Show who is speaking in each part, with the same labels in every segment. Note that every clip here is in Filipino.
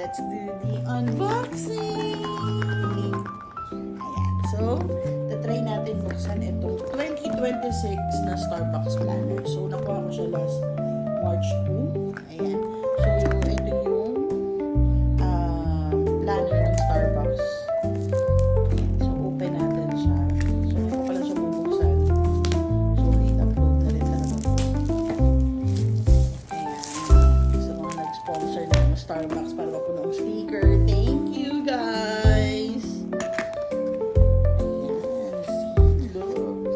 Speaker 1: let's do the unboxing! Ayan. So, tatry natin buksan itong 2026 na Starbucks planner. So, nakuha ko siya last March 2. Ayan. So, ito yung planner ng Starbucks. Ayan. So, open natin siya. So, ito pala siya bubuksan. So, i-upload na rin talaga. Ayan. So, mga nag-sponsor ng Starbucks para po ng sticker. Thank you, guys! Ayan. See, look.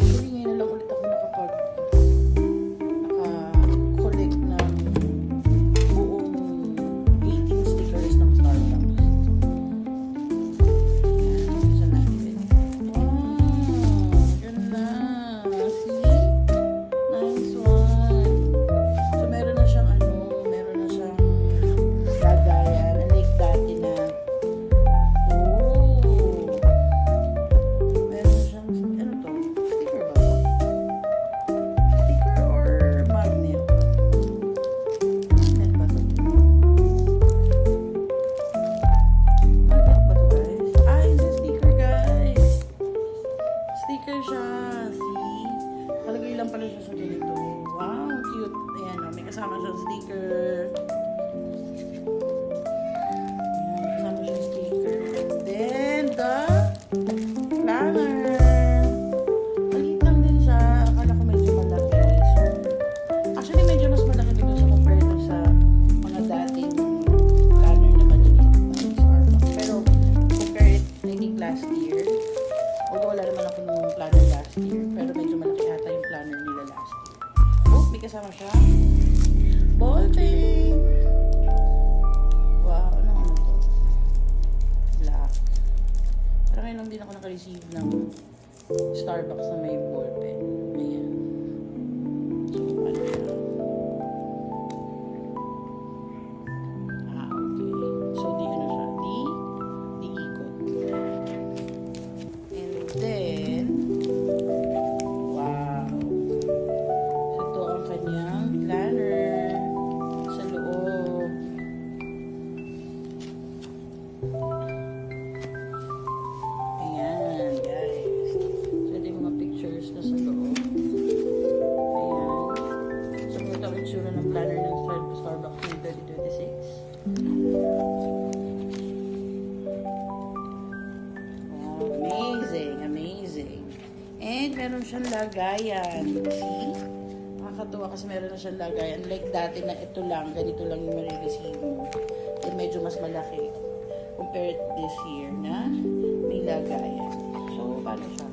Speaker 1: Actually, ngayon na lang ulit ako naka-collect ng buong 18 stickers ng Starbucks. Ayan. Isa natin. Wow! Ganda! See? Nice one! So, meron na siyang meron na siyang lagayan. Unlike dati na, meron na siyang, to? Sticker ba to? Sticker or magnet? Magnet ba to? Magnet ba to, guys? It's a sticker, guys! Sticker siya. See? Palagay lang pala siya sa ganito. Wow, cute. Ayan, may kasama siyang sticker. Ayan, kasama siyang sticker. Then, the planner. Maliit lang din siya. Akala ko medyo malaki. So, actually, medyo mas malaki dito sa compared to sa mga dating planner na maliit ng Starbucks. Pero, compare it, I think last year, although wala naman ako nung planner last year, pero medyo malaki ata yung planner nila last year. Oh, may kasama siya. Ballpen! Wow, ano to? Black. Parang ngayon lang din ako naka-receive ng Starbucks na may ballpen. Ayan. So, ano siya? Okay. So, di ano siya? Di ikot. And then, wow. So, ito ang kanyang planner sa loob. Ayan, guys. So, ito yung mga pictures na sa loob. Ayan. So, ito ang itsura ng planner ng Starbucks ng 2026. Wow, amazing, amazing. And meron siyang lagayan. See? Nakakatuwa kasi meron na siyang lagayan. Like dati na ito lang, ganito lang yung marireceive mo. Then medyo mas malaki compared this year na may lagayan. So, paano siya?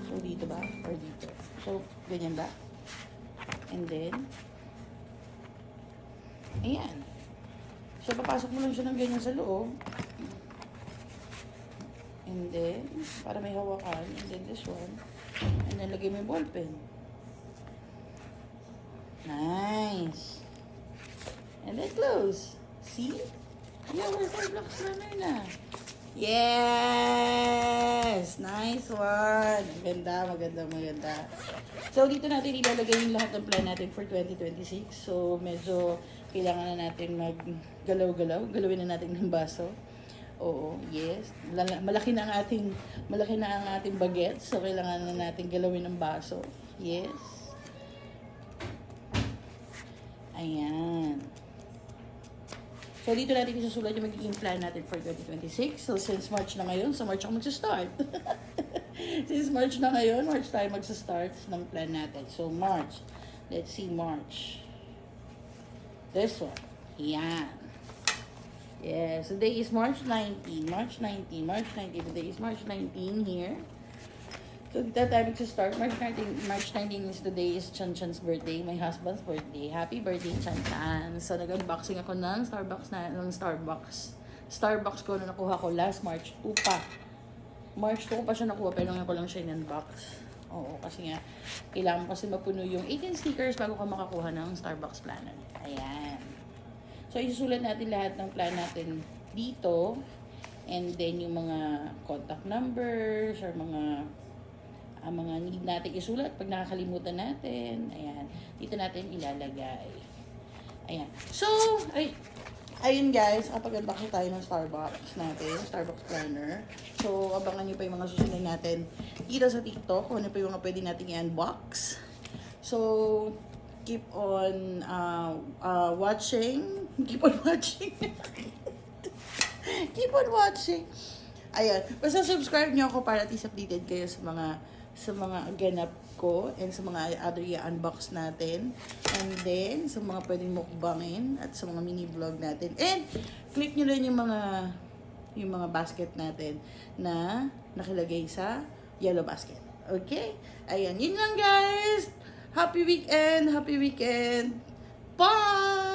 Speaker 1: So, dito ba? Or dito? So, ganyan ba? And then, ayan. So, papasok mo lang siya ng ganyan sa loob. And then, para may hawakan. And then this one. And then, lagay mo yung ballpen. Nice. And then, close. See? Yeah, we're Starbucks planner na. Yes! Nice one. Maganda, maganda, maganda. So, dito natin ilalagay yung lahat ng plan natin for 2026. So, medyo kailangan na natin mag-galaw-galaw. Galawin na natin ng baso. Oo, yes. Malaki na ang ating baguette. So, kailangan na natin galawin ng baso. Yes. Ayan. So, dito natin isusulat yung magiging plan natin for 2026. So, since March na ngayon, so March ako magsa-start. Since March na ngayon, March tayo magsa-start ng plan natin. So, March. Let's see, March. This one. Yan. Yes, today is March 19. March 19. March 19. Today is March 19 here. So, dito tayo magsa-start. March 19 is today is Chan Chan's birthday. My husband's birthday. Happy birthday, Chan Chan. So, nag-unboxing ako ng Starbucks ko na nakuha ko last March 2 pa. March 2 ko pa siya nakuha, pero ngayon ko lang siya in-unbox. Oo, kasi nga, kailangan kasi mapuno yung 18 stickers bago ka makakuha ng Starbucks planner. Ayan. So, isusulat natin lahat ng plan natin dito. And then, yung mga contact numbers or mga need natin isulat pag nakakalimutan natin. Ayan. Dito natin ilalagay. Ayan. So, ayun guys, kapag unboxing tayo ng Starbucks natin, Starbucks planner. So, abangan nyo pa yung mga susunod natin dito sa TikTok, kung ano pa yung mga pwede natin i-unbox. So, keep on watching. Keep on watching. Keep on watching. Ayan. Basta subscribe nyo ako para at least updated kayo sa mga ganap ko and sa mga other i-unbox natin. And then, sa mga pwedeng mukbangin at sa mga mini vlog natin. And, click nyo rin yung mga basket natin na nakilagay sa yellow basket. Okay? Ayan. Yun lang guys. Happy weekend. Happy weekend. Bye!